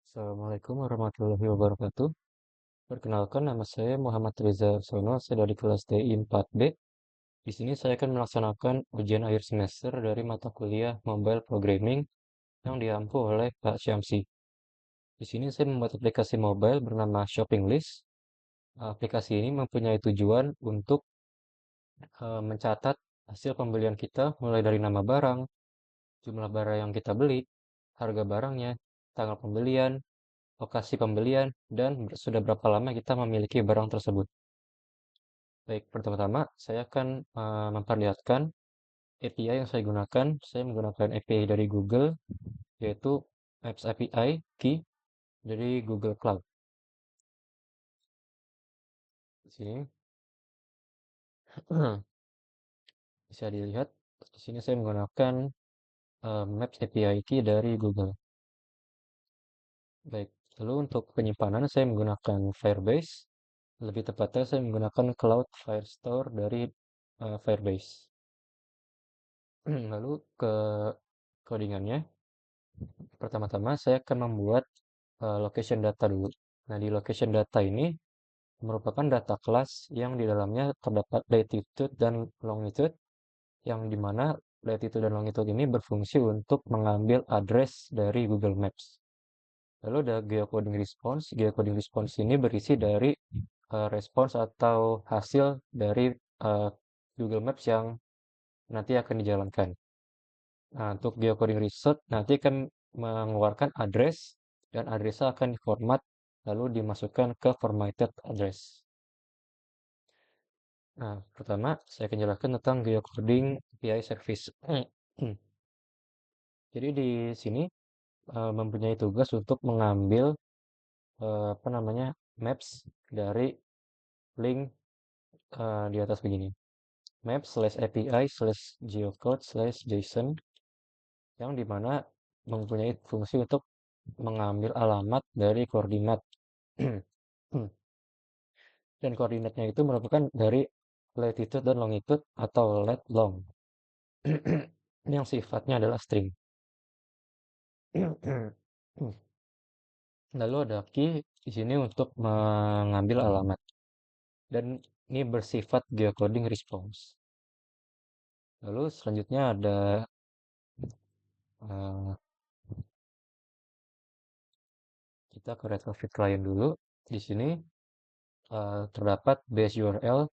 Assalamualaikum warahmatullahi wabarakatuh. Perkenalkan, nama saya Muhammad Reza Arsono. Saya dari kelas TI 4B. Di sini saya akan melaksanakan ujian akhir semester dari mata kuliah Mobile Programming yang diampu oleh Pak Syamsi. Di sini saya membuat aplikasi mobile bernama Shopping List. Aplikasi ini mempunyai tujuan untuk mencatat hasil pembelian kita mulai dari nama barang, jumlah barang yang kita beli, harga barangnya, tanggal pembelian, lokasi pembelian, dan sudah berapa lama kita memiliki barang tersebut. Baik, pertama-tama saya akan memperlihatkan API yang saya gunakan. Saya menggunakan API dari Google, yaitu Apps API Key dari Google Cloud. Di sini bisa dilihat, di sini saya menggunakan Maps API Key dari Google. Baik, lalu untuk penyimpanan saya menggunakan Firebase. Lebih tepatnya saya menggunakan Cloud Firestore dari Firebase. Lalu ke codingannya, pertama-tama saya akan membuat location data dulu. Nah, di location data ini merupakan data kelas yang di dalamnya terdapat latitude dan longitude, yang dimana latitude dan longitude ini berfungsi untuk mengambil address dari Google Maps. Lalu ada geocoding response. Geocoding response ini berisi dari respons atau hasil dari eh, Google Maps yang nanti akan dijalankan. Nah, untuk geocoding result nanti akan mengeluarkan address dan addressnya akan diformat lalu dimasukkan ke formatted address. Nah, pertama saya akan jelaskan tentang geocoding API service. Jadi di sini mempunyai tugas untuk mengambil apa namanya maps dari link di atas begini. Maps slash API slash geocode slash JSON yang dimana mempunyai fungsi untuk mengambil alamat dari koordinat. Dan koordinatnya itu merupakan dari latitude dan longitude atau lat long yang sifatnya adalah string. Lalu ada key di sini untuk mengambil alamat dan ini bersifat geocoding response. Lalu selanjutnya ada eh, kita ke retrofit client dulu. Di sini terdapat base URL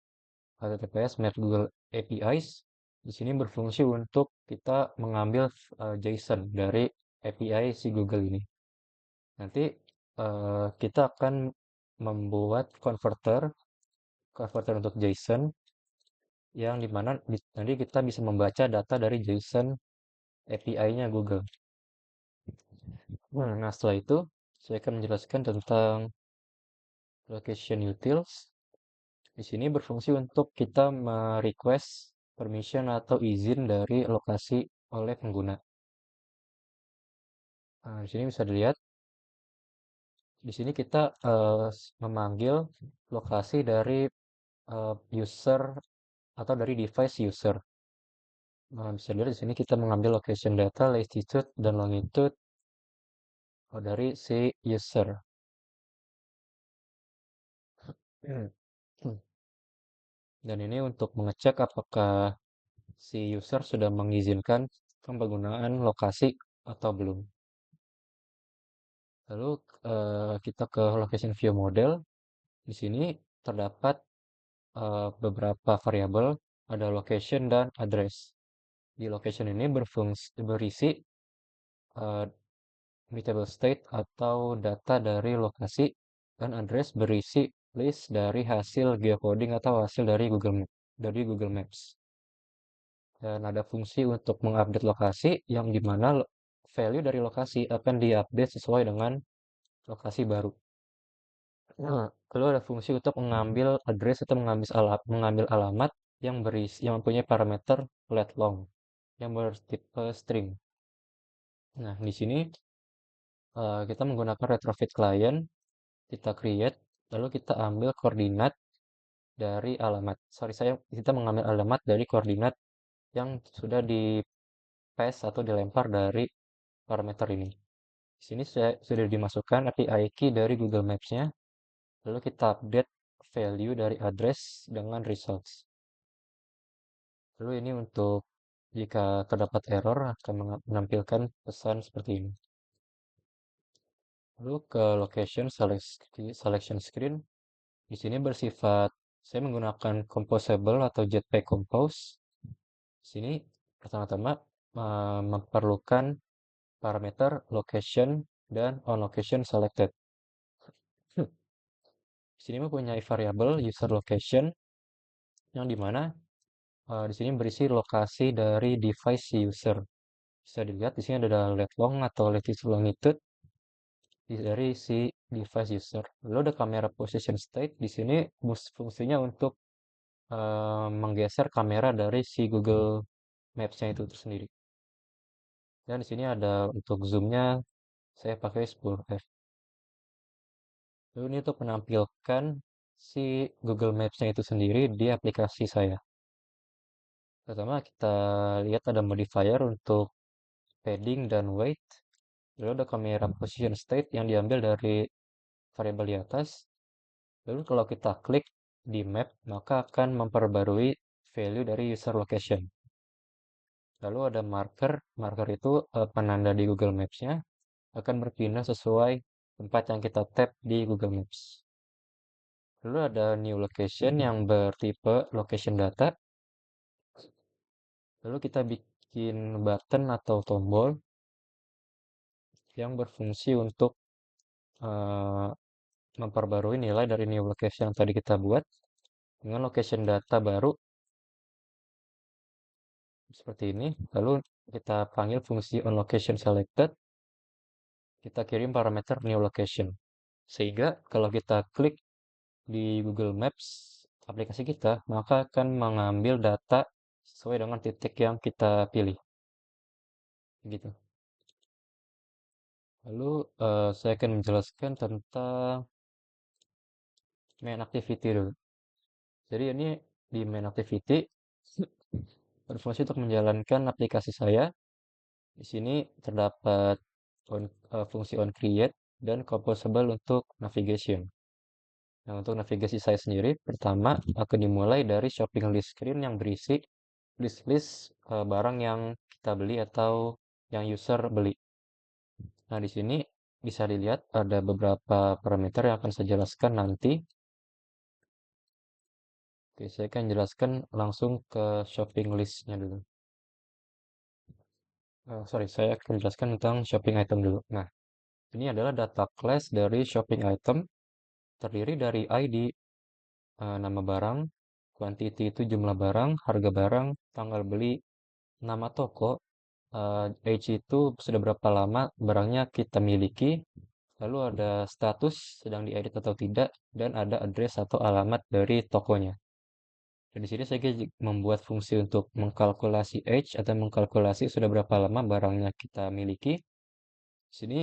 HTTPS Map Google APIs. Di sini berfungsi untuk kita mengambil JSON dari API si Google ini. Nanti kita akan membuat converter untuk JSON yang dimana nanti kita bisa membaca data dari JSON API-nya Google. Nah, setelah itu saya akan menjelaskan tentang location utils. Di sini berfungsi untuk kita merequest permission atau izin dari lokasi oleh pengguna. Nah, di sini bisa dilihat, di sini kita memanggil lokasi dari user atau dari device user. Nah, bisa dilihat di sini kita mengambil location data, latitude dan longitude dari si user. Dan ini untuk mengecek apakah si user sudah mengizinkan penggunaan lokasi atau belum. Lalu kita ke location view model. Di sini terdapat beberapa variabel, ada location dan address. Di location ini berisi eh, mutable state atau data dari lokasi, dan address berisi list dari hasil geocoding atau hasil dari Google Maps. Dan ada fungsi untuk mengupdate lokasi yang dimana value dari lokasi akan diupdate sesuai dengan lokasi baru. Nah, lalu ada fungsi untuk mengambil address atau mengambil alamat yang mempunyai parameter let long yang bertipe string. Nah, di sini kita menggunakan retrofit client, kita create, lalu kita ambil koordinat dari alamat. Kita mengambil alamat dari koordinat yang sudah di paste atau dilempar dari parameter ini. Di sini saya sudah dimasukkan API key dari Google Maps-nya, lalu kita update value dari address dengan results. Lalu ini untuk jika terdapat error akan menampilkan pesan seperti ini. Lalu ke location selection screen. Di sini bersifat saya menggunakan composable atau Jetpack Compose. Di sini pertama-tama memerlukan parameter location dan on location selected. Di sini mempunyai variabel user location yang dimana di sini berisi lokasi dari device si user. Bisa dilihat di sini ada lat long atau latitude longitude dari si device user. Lalu ada kamera position state. Di sini fungsinya untuk menggeser kamera dari si Google Maps-nya itu tersendiri. Dan di sini ada untuk zoom-nya saya pakai 10f. Lalu ini untuk menampilkan si Google Maps-nya itu sendiri di aplikasi saya. Pertama kita lihat ada modifier untuk padding dan weight. Lalu ada kamera position state yang diambil dari variabel di atas. Lalu kalau kita klik di map, maka akan memperbarui value dari user location. Lalu ada marker, marker itu penanda di Google Maps-nya akan berpindah sesuai tempat yang kita tap di Google Maps. Lalu ada new location yang bertipe location data. Lalu kita bikin button atau tombol yang berfungsi untuk eh, memperbarui nilai dari new location yang tadi kita buat dengan location data baru seperti ini. Lalu kita panggil fungsi on location selected. Kita kirim parameter new location. Sehingga kalau kita klik di Google Maps aplikasi kita, maka akan mengambil data sesuai dengan titik yang kita pilih. Gitu. Lalu saya akan menjelaskan tentang main activity dulu. Jadi ini di main activity berfungsi untuk menjalankan aplikasi saya. Di sini terdapat fungsi on create dan composable untuk navigation. Nah, untuk navigasi saya sendiri, pertama akan dimulai dari shopping list screen yang berisi list-list barang yang kita beli atau yang user beli. Nah, di sini bisa dilihat ada beberapa parameter yang akan saya jelaskan nanti. Oke, saya akan jelaskan langsung ke shopping list-nya dulu. Sorry, saya akan jelaskan tentang shopping item dulu. Nah, ini adalah data class dari shopping item, terdiri dari ID, nama barang, quantity itu jumlah barang, harga barang, tanggal beli, nama toko, age itu sudah berapa lama barangnya kita miliki, lalu ada status sedang diedit atau tidak, dan ada address atau alamat dari tokonya. Dan di sini saya membuat fungsi untuk mengkalkulasi age atau mengkalkulasi sudah berapa lama barangnya kita miliki. Di sini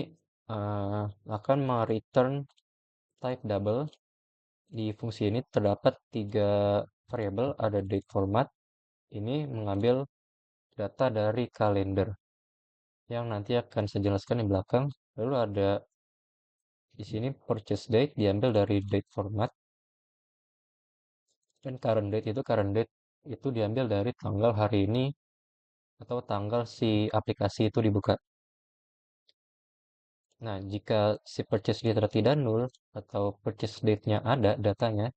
akan mereturn type double. Di fungsi ini terdapat tiga variabel, ada date format. Ini mengambil data dari kalender yang nanti akan saya jelaskan di belakang. Lalu ada di sini purchase date diambil dari date format dan current date itu diambil dari tanggal hari ini atau tanggal si aplikasi itu dibuka. Nah, jika si purchase date tidak nol atau purchase date-nya ada datanya,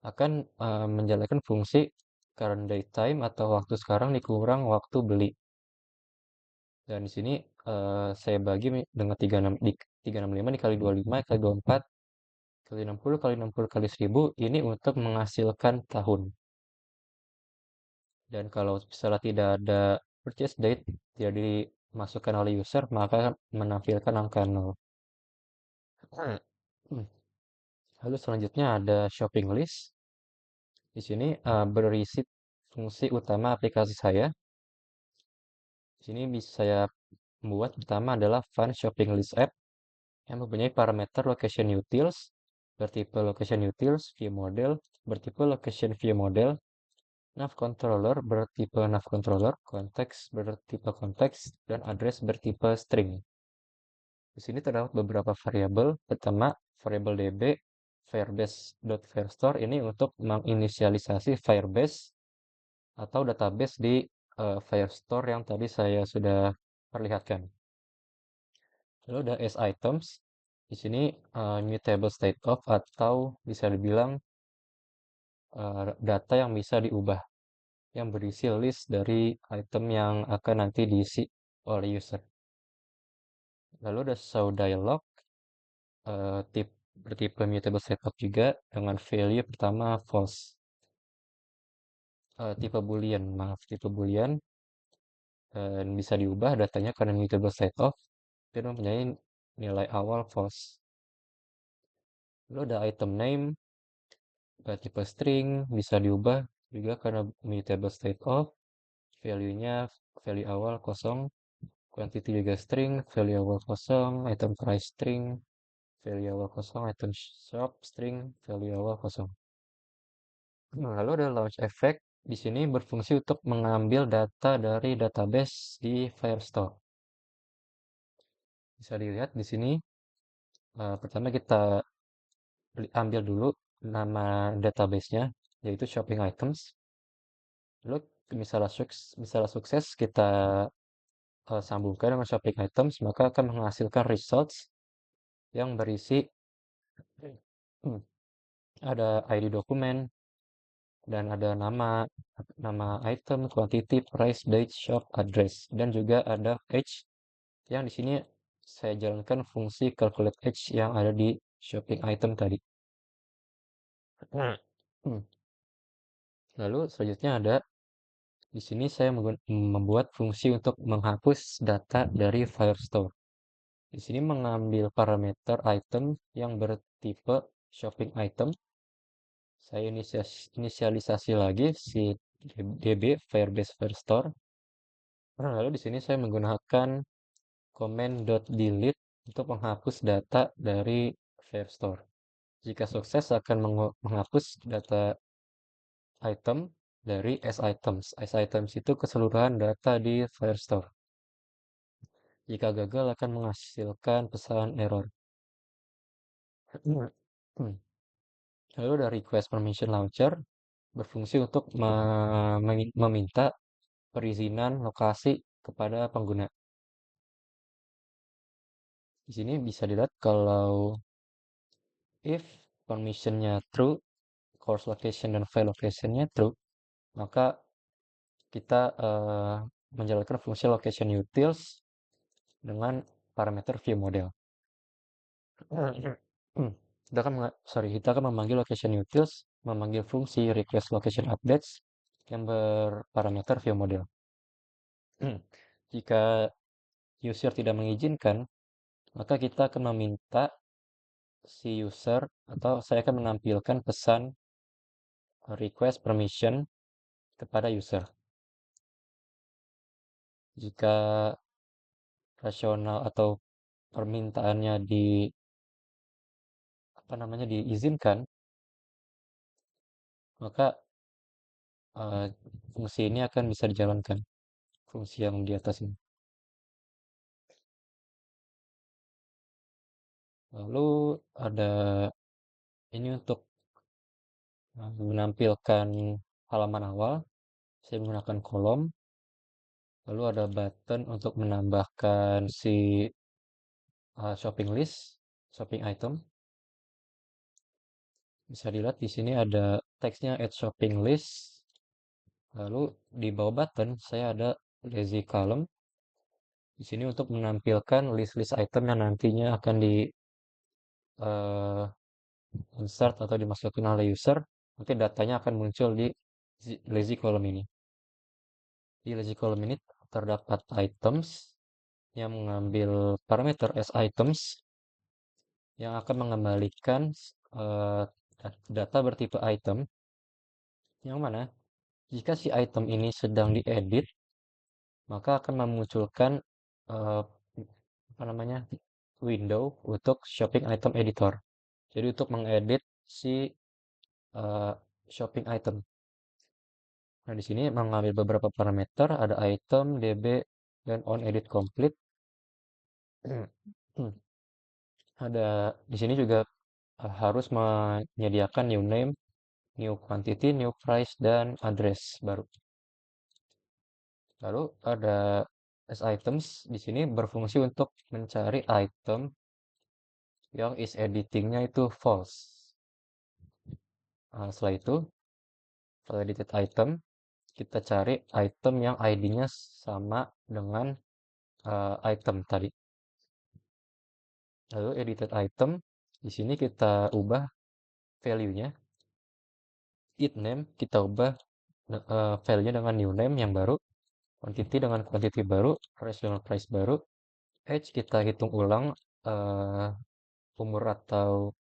akan menjalankan fungsi current date time atau waktu sekarang dikurang waktu beli. Dan di sini saya bagi dengan 365 dikali 25 kali 24 kali 60 kali 60 kali 1000 ini untuk menghasilkan tahun. Dan kalau misalnya tidak ada purchase date tidak dimasukkan oleh user maka menampilkan angka 0. Lalu selanjutnya ada shopping list. Di sini berisi fungsi utama aplikasi saya. Di sini bisa saya membuat pertama adalah Fun Shopping List App yang mempunyai parameter location utils, bertipe location utils, view model, bertipe location view model, nav controller bertipe nav controller, konteks bertipe konteks, dan address bertipe string. Di sini terdapat beberapa variabel. Pertama, variabel DB firebase.firestore ini untuk menginisialisasi Firebase atau database di Firestore yang tadi saya sudah perlihatkan. Lalu ada sItems. Di sini mutable state of atau bisa dibilang data yang bisa diubah, yang berisi list dari item yang akan nanti diisi oleh user. Lalu ada show dialog, bertipe mutable state of juga dengan value pertama false. Tipe boolean, maaf, tipe boolean dan bisa diubah datanya karena mutable state of dan mempunyai nilai awal false. Lalu ada item name, tipe string bisa diubah juga karena mutable state of value-nya value awal kosong, quantity juga string, value awal kosong, item price string, value awal kosong, item shop string, value awal kosong. Nah, lalu ada launch effect. Di sini berfungsi untuk mengambil data dari database di Firestore. Bisa dilihat di sini. Pertama kita ambil dulu nama database-nya, yaitu shopping items. Lalu misalnya sukses kita sambungkan dengan shopping items, maka akan menghasilkan results yang berisi hmm, ada ID dokumen dan ada nama item, quantity, price, date, shop, address, dan juga ada age yang di sini saya jalankan fungsi calculate age yang ada di shopping item tadi. Hmm. Lalu selanjutnya ada di sini saya membuat fungsi untuk menghapus data dari Firestore. Di sini mengambil parameter item yang bertipe shopping item. Saya inisialisasi lagi si DB Firebase Firestore. Lalu di sini saya menggunakan command.delete untuk menghapus data dari Firestore. Jika sukses akan menghapus data item dari sItems. sItems itu keseluruhan data di Firestore. Jika gagal akan menghasilkan pesan error. Lalu ada request permission launcher berfungsi untuk meminta perizinan lokasi kepada pengguna. Di sini bisa dilihat kalau if permissionnya true, course location dan file locationnya true, maka kita menjalankan fungsi location utils dengan parameter view model. Kita akan memanggil location utils, memanggil fungsi request location updates yang berparameter view model. Jika user tidak mengizinkan, maka kita akan meminta si user atau saya akan menampilkan pesan request permission kepada user. Jika rasional atau permintaannya diizinkan, maka fungsi ini akan bisa dijalankan. Fungsi yang di atas ini. Lalu ada ini untuk menampilkan halaman awal. Saya menggunakan kolom. Lalu ada button untuk menambahkan si shopping list, shopping item. Bisa dilihat di sini ada teksnya add shopping list. Lalu di bawah button saya ada lazy column. Di sini untuk menampilkan list-list item yang nantinya akan di insert atau dimasukkan oleh user. Nanti datanya akan muncul di lazy column ini. Di lazy column ini terdapat items yang mengambil parameter as items yang akan mengembalikan data bertipe item yang mana jika si item ini sedang diedit maka akan memunculkan eh, apa namanya window untuk shopping item editor. Jadi untuk mengedit si eh, shopping item. Nah, di sini mengambil beberapa parameter, ada item, DB, dan on edit complete. Ada di sini juga harus menyediakan new name, new quantity, new price, dan address baru. Lalu ada as items di sini berfungsi untuk mencari item yang is editingnya itu false. Setelah itu, setelah edited item, kita cari item yang ID-nya sama dengan item tadi. Lalu edited item, di sini kita ubah value-nya. It name kita ubah value-nya dengan new name yang baru, quantity dengan quantity baru, price dengan price baru, age kita hitung ulang eh, umur atau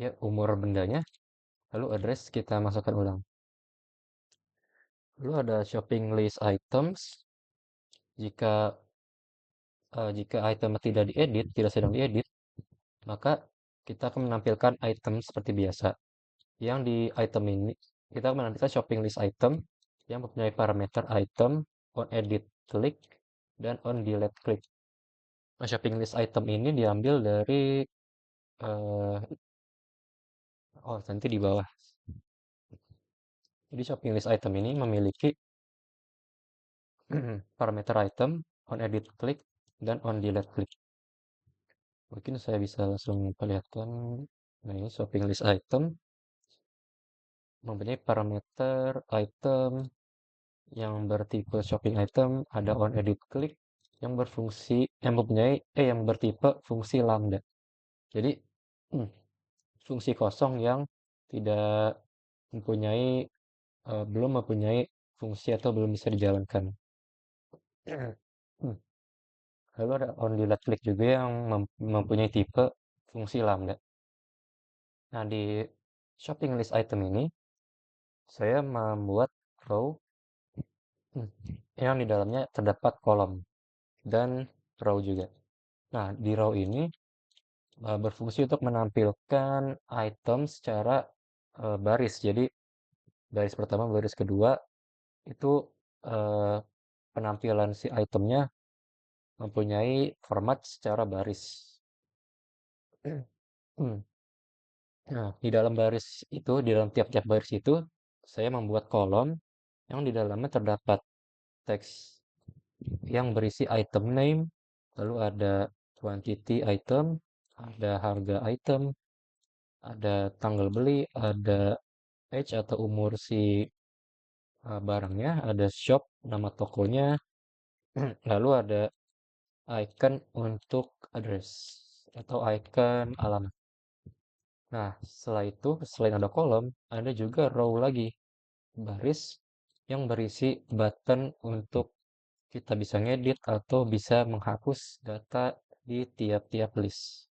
ya umur bendanya, lalu address kita masukkan ulang. Lalu ada shopping list items. Jika item tidak diedit, tidak sedang diedit, maka kita akan menampilkan item seperti biasa. Yang di item ini kita akan menampilkan shopping list item yang mempunyai parameter item on edit click dan on delete click. Nah, shopping list item ini diambil dari nanti di bawah. Jadi shopping list item ini memiliki parameter item on edit click dan on delete click. Mungkin saya bisa langsung perlihatkan. Nah, ini shopping list item mempunyai parameter item yang bertipe shopping item, ada on edit click yang berfungsi yang bertipe fungsi lambda. Jadi fungsi kosong yang tidak mempunyai belum mempunyai fungsi atau belum bisa dijalankan. Lalu ada on delete click juga yang mempunyai tipe fungsi lambda. Nah, di shopping list item ini saya membuat row yang di dalamnya terdapat kolom dan row juga. Nah, di row ini berfungsi untuk menampilkan item secara baris. Jadi baris pertama, baris kedua itu eh, penampilan si itemnya mempunyai format secara baris. Nah, di dalam baris itu, di dalam tiap-tiap baris itu, saya membuat kolom yang di dalamnya terdapat teks yang berisi item name, lalu ada quantity item, ada harga item, ada tanggal beli, ada age atau umur si barangnya, ada shop, nama tokonya, lalu ada icon untuk address atau icon alamat. Nah, setelah itu, selain ada kolom, ada juga row lagi, baris yang berisi button untuk kita bisa ngedit atau bisa menghapus data di tiap-tiap list.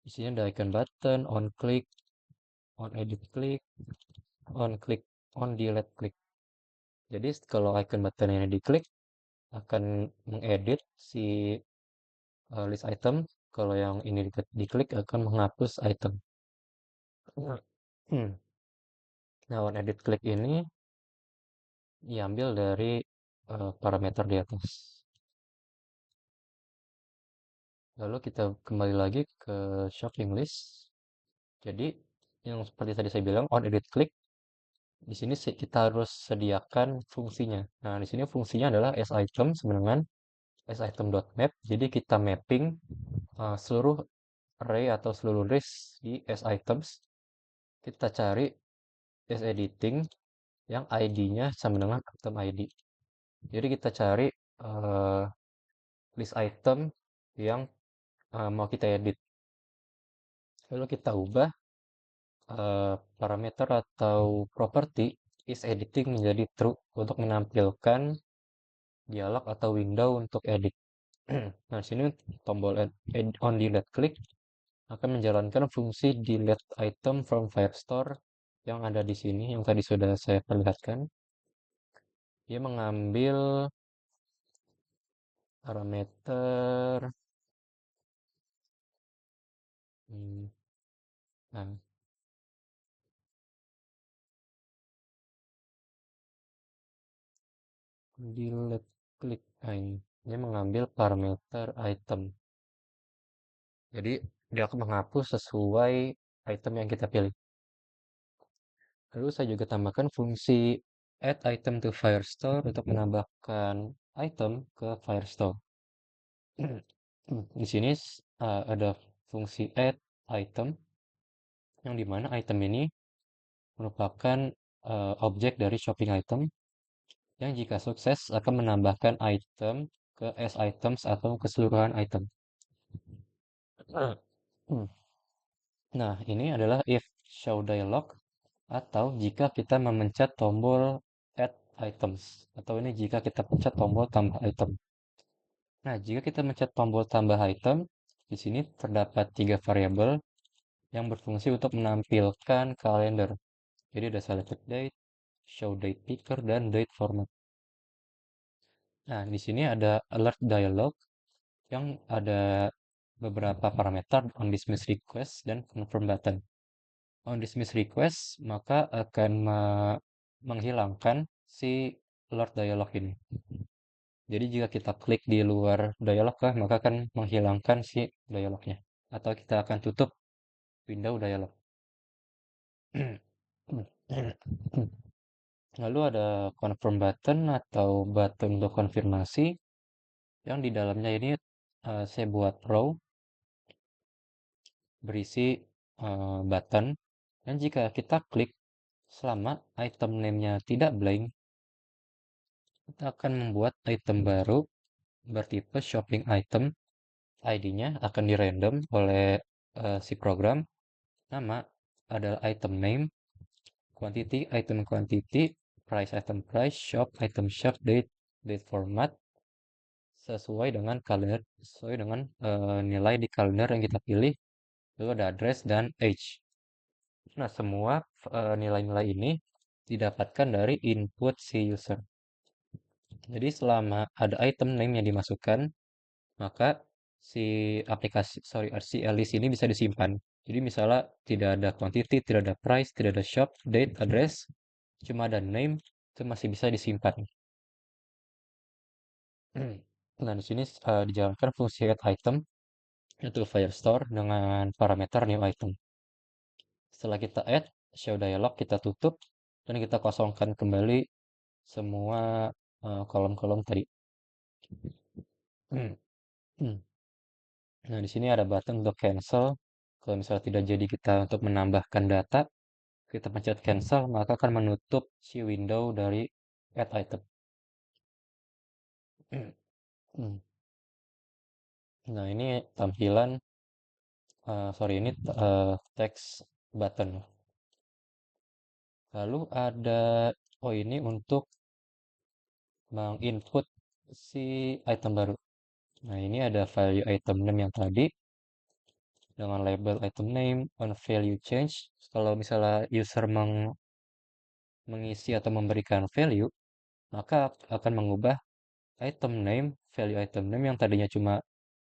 Di sini ada icon button, on click, on edit click, on click, on delete click. Jadi kalau icon button ini diklik akan mengedit si list item. Kalau yang ini diklik akan menghapus item. Nah, on edit click ini diambil dari parameter di atas. Lalu kita kembali lagi ke shopping list. Jadi yang seperti tadi saya bilang on edit click di sini kita harus sediakan fungsinya. Nah, di sini fungsinya adalah as item dengan as item.map. Jadi kita mapping seluruh array atau seluruh list di as items. Kita cari as editing yang ID-nya sama dengan item ID. Jadi kita cari list item yang mau kita edit. Lalu kita ubah parameter atau property is editing menjadi true untuk menampilkan dialog atau window untuk edit. Nah, di sini tombol on delete click akan menjalankan fungsi delete item from Firestore yang ada di sini yang tadi sudah saya perlihatkan. Dia mengambil parameter nah, delete click. Nah, ini. Dia mengambil parameter item. Jadi dia akan menghapus sesuai item yang kita pilih. Lalu saya juga tambahkan fungsi add item to Firestore untuk menambahkan item ke Firestore. Di sini ada fungsi add item yang dimana item ini merupakan objek dari shopping item yang jika sukses akan menambahkan item ke as items atau keseluruhan item. Nah, ini adalah if show dialog atau jika kita memencet tombol add items atau ini jika kita pencet tombol tambah item. Nah, jika kita mencet tombol tambah item, di sini terdapat tiga variabel yang berfungsi untuk menampilkan kalender. Jadi ada selected date, show date picker, dan date format. Nah, di sini ada alert dialog yang ada beberapa parameter on dismiss request dan confirm button. On dismiss request, maka akan menghilangkan si alert dialog ini. Jadi jika kita klik di luar dialog, maka akan menghilangkan si dialognya. Atau kita akan tutup window dialog. Lalu ada confirm button atau button untuk konfirmasi yang di dalamnya ini saya buat row berisi button dan jika kita klik selama item name-nya tidak blank, kita akan membuat item baru bertipe shopping item. ID-nya akan dirandom oleh si program. Nama adalah item name, quantity item quantity, price item price, shop item shop, date format, sesuai dengan kalender, sesuai dengan nilai di kalender yang kita pilih. Lalu ada address dan age. Nah, semua nilai-nilai ini didapatkan dari input si user. Jadi selama ada item name yang dimasukkan, maka si si list ini bisa disimpan. Jadi misalnya tidak ada quantity, tidak ada price, tidak ada shop, date, address, cuma ada name, itu masih bisa disimpan. Nah, di sini dijalankan fungsi add item yaitu Firestore dengan parameter new item. Setelah kita add, show dialog kita tutup dan kita kosongkan kembali semua kolom-kolom tadi. Nah, di sini ada button untuk cancel. Kalau misalnya tidak jadi kita untuk menambahkan data, kita pencet cancel, maka akan menutup si window dari add item. Nah, ini tampilan, sorry, ini text button. Lalu ada, oh ini untuk menginput si item baru. Nah, ini ada value item name yang tadi dengan label item name on value change. Kalau misalnya user mengisi atau memberikan value, maka akan mengubah item name, value item name yang tadinya cuma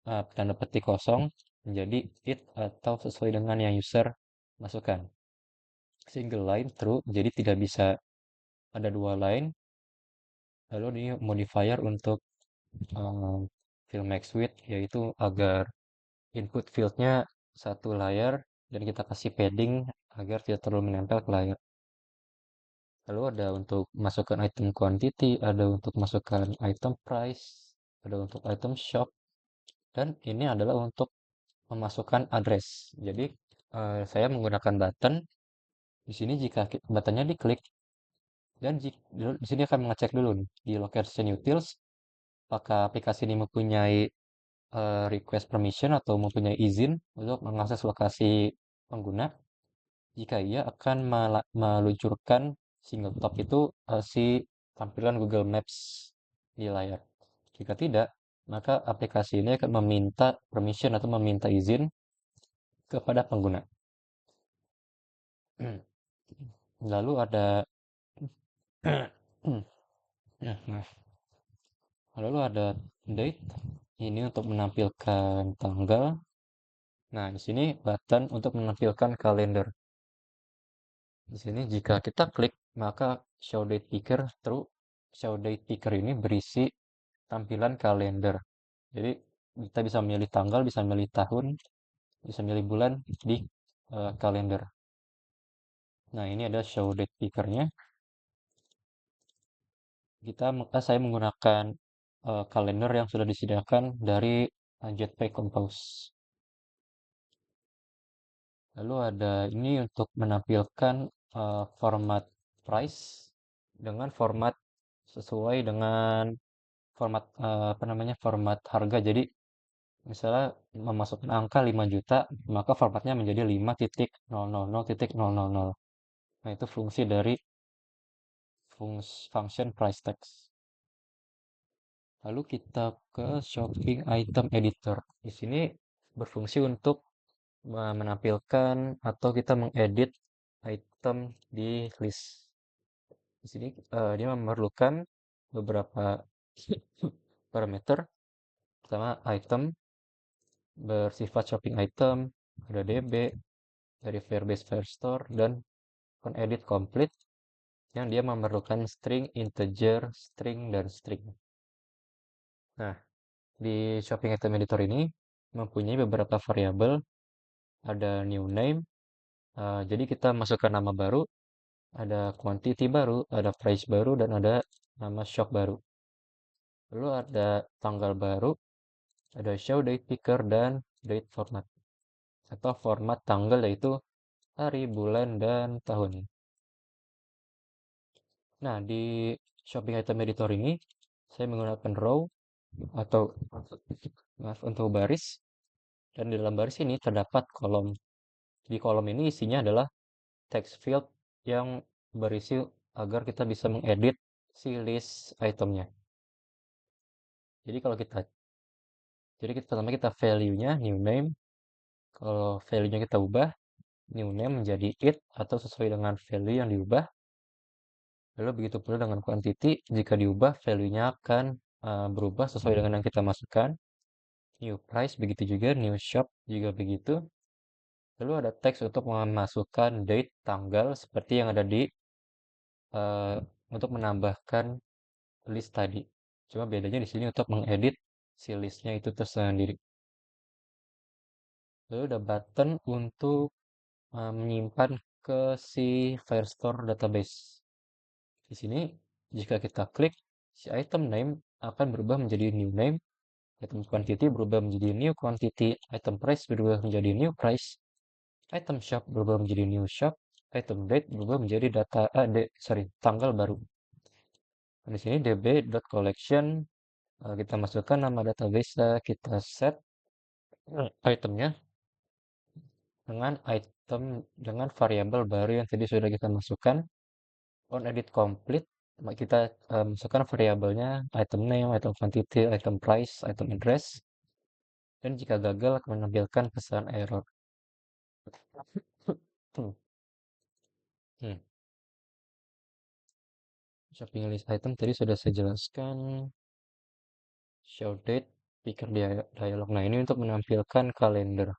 tanda petik kosong menjadi it atau sesuai dengan yang user masukkan. Single line true, jadi tidak bisa ada dua line. Lalu ini modifier untuk fill max width, yaitu agar input fieldnya satu layar dan kita kasih padding agar tidak terlalu menempel ke layar. Lalu ada untuk masukkan item quantity, ada untuk masukkan item price, ada untuk item shop, dan ini adalah untuk memasukkan address. Jadi saya menggunakan button. Di sini jika buttonnya diklik dan di sini akan mengecek dulu nih di location utils apakah aplikasi ini mempunyai request permission atau mempunyai izin untuk mengakses lokasi pengguna. Jika iya akan meluncurkan single top itu si tampilan Google Maps di layar. Jika tidak, maka aplikasi ini akan meminta permission atau meminta izin kepada pengguna. Lalu ada maaf. Lalu ada date. Ini untuk menampilkan tanggal. Nah, di sini button untuk menampilkan kalender. Di sini jika kita klik, maka show date picker true. Show date picker ini berisi tampilan kalender. Jadi kita bisa milih tanggal, bisa milih tahun, bisa milih bulan di kalender. Nah, ini ada show date pickernya. Saya menggunakan kalender yang sudah disediakan dari Jetpack Compose. Lalu ada ini untuk menampilkan format price dengan format sesuai dengan format apa namanya format harga. Jadi misalnya memasukkan angka 5 juta, maka formatnya menjadi 5.000.000. Nah, itu fungsi dari function price text. Lalu kita ke shopping item editor. Di sini berfungsi untuk menampilkan atau kita mengedit item di list. Di sini dia memerlukan beberapa parameter. Pertama, item bersifat shopping item, ada DB dari Firebase Firestore dan edit complete yang dia memerlukan string, integer, string, dan string. Nah, di shopping item editor ini mempunyai beberapa variabel, ada new name, jadi kita masukkan nama baru, ada quantity baru, ada price baru, dan ada nama shop baru. Lalu ada tanggal baru, ada show date picker, dan date format. Atau format tanggal yaitu hari, bulan, dan tahun. Nah, di shopping item editor ini, saya menggunakan row atau maaf untuk baris. Dan di dalam baris ini terdapat kolom. Di kolom ini isinya adalah text field yang berisi agar kita bisa mengedit si list itemnya. Jadi kalau kita, jadi kita pertama kita value-nya new name. Kalau value-nya kita ubah, new name menjadi it atau sesuai dengan value yang diubah. Lalu begitu pula dengan quantity, jika diubah value-nya akan berubah sesuai dengan yang kita masukkan. New price begitu juga, new shop juga begitu. Lalu ada teks untuk memasukkan date tanggal seperti yang ada di eh, untuk menambahkan list tadi. Cuma bedanya di sini untuk mengedit si listnya itu tersendiri. Lalu ada button untuk menyimpan ke si Firestore database. Di sini jika kita klik, si item name akan berubah menjadi new name, item quantity berubah menjadi new quantity, item price berubah menjadi new price, item shop berubah menjadi new shop, item date berubah menjadi tanggal baru. Dan di sini db.collection kita masukkan nama database, kita set itemnya dengan variabel baru yang tadi sudah kita masukkan. On edit complete kita masukkan variabelnya item name, item quantity, item price, item address, dan jika gagal akan menampilkan pesan error. Hmm. Shopping list item tadi sudah saya jelaskan. Show date, picker dialog. Nah, ini untuk menampilkan kalender.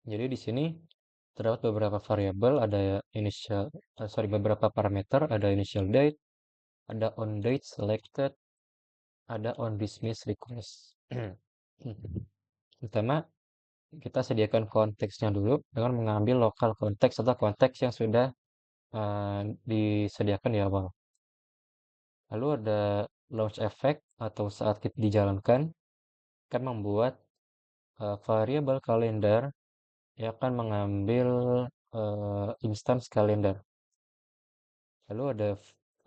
Jadi di sini terdapat beberapa variabel, ada beberapa parameter, ada initial date, ada on date selected, ada on dismiss request. Pertama, kita sediakan konteksnya dulu dengan mengambil lokal konteks atau konteks yang sudah disediakan di awal. Lalu ada launch effect atau saat kita dijalankan akan membuat variabel kalender yang akan mengambil instance kalender. Lalu ada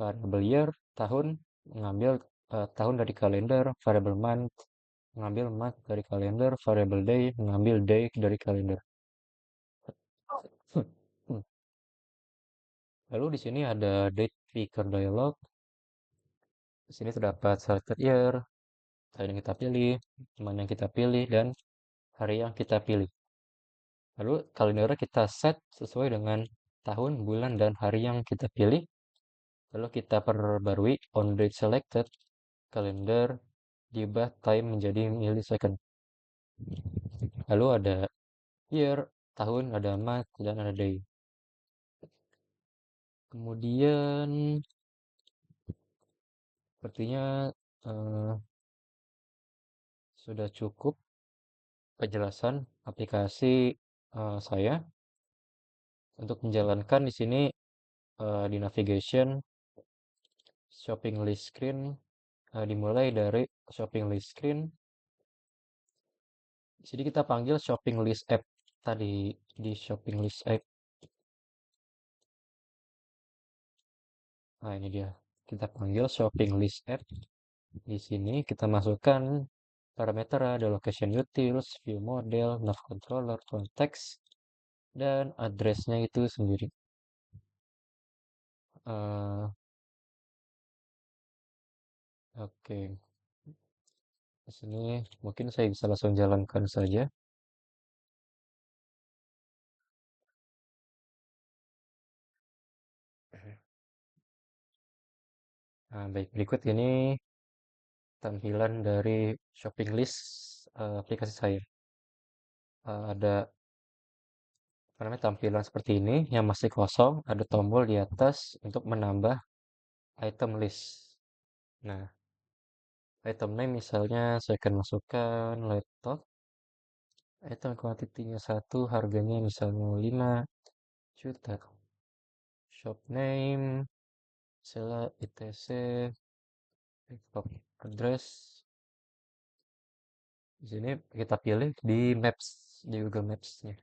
variable year, tahun, mengambil tahun dari kalender, variable month, mengambil month dari kalender, variable day, mengambil day dari kalender. Lalu di sini ada date picker dialog. Di sini terdapat selected year, tahun yang kita pilih, teman yang kita pilih, dan hari yang kita pilih. Lalu kalender kita set sesuai dengan tahun, bulan, dan hari yang kita pilih. Lalu kita perbarui on date selected, kalender, diubah time menjadi millisecond. Lalu ada year, tahun, ada month, dan ada day. Kemudian sepertinya Eh, sudah cukup penjelasan aplikasi saya untuk menjalankan di sini di navigation shopping list screen. Dimulai dari shopping list screen. Di sini kita panggil shopping list app tadi di shopping list app. Nah, ini dia. Kita panggil shopping list app. Di sini kita masukkan parameter ada location utils, view model, nav controller, context, dan addressnya itu sendiri. Eh, oke, di sini mungkin saya bisa langsung jalankan saja. Nah, baik, berikut ini tampilan dari shopping list aplikasi saya. Ada apa namanya tampilan seperti ini yang masih kosong, ada tombol di atas untuk menambah item list. Nah, item name misalnya saya akan masukkan laptop, item kuantitinya 1, harganya misalnya 5 juta. Shop name, misalnya ITC, laptop address. Di sini kita pilih di Maps, di Google Maps-nya.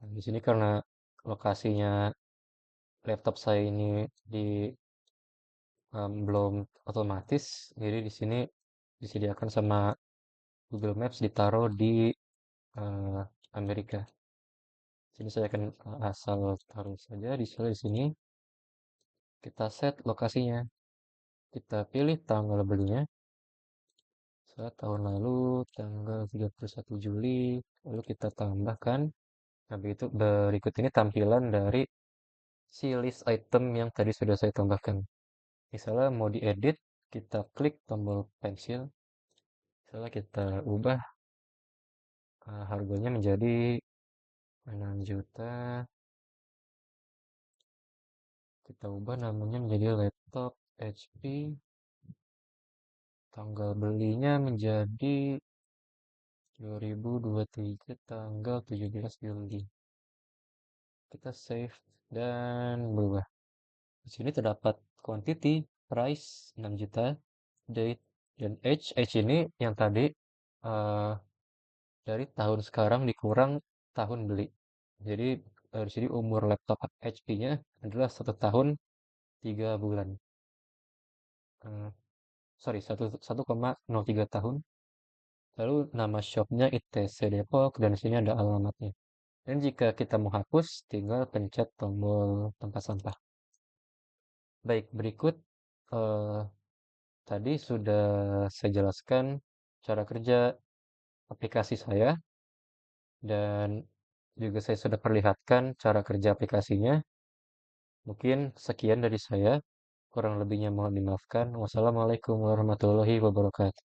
Nah, di sini karena lokasinya laptop saya ini di belum otomatis, jadi di sini disediakan sama Google Maps ditaruh di eh, Amerika. Sini saya akan asal taruh saja di sini. Kita set lokasinya. Kita pilih tanggal belinya. Saat tahun lalu tanggal 31 Juli. Lalu kita tambahkan. Nah, begitu berikut ini tampilan dari si list item yang tadi sudah saya tambahkan. Misalnya mau diedit, kita klik tombol pensil. Misalnya kita ubah harganya menjadi 6 juta. Kita ubah namanya menjadi laptop HP. Tanggal belinya menjadi 2023 tanggal 17 Juli. Kita save dan berubah. Di sini terdapat quantity, price 6 juta, date, dan age. Age ini yang tadi eh, dari tahun sekarang dikurang tahun beli. Jadi di sini umur laptop HP-nya adalah 1 tahun 3 bulan. Eh, sorry, 1,03 tahun. Lalu nama shopnya ITC Depok dan di sini ada alamatnya. Dan jika kita mau hapus, tinggal pencet tombol tempat sampah. Baik, berikut eh, tadi sudah saya jelaskan cara kerja aplikasi saya dan juga saya sudah perlihatkan cara kerja aplikasinya. Mungkin sekian dari saya, kurang lebihnya mohon dimaafkan. Wassalamualaikum warahmatullahi wabarakatuh.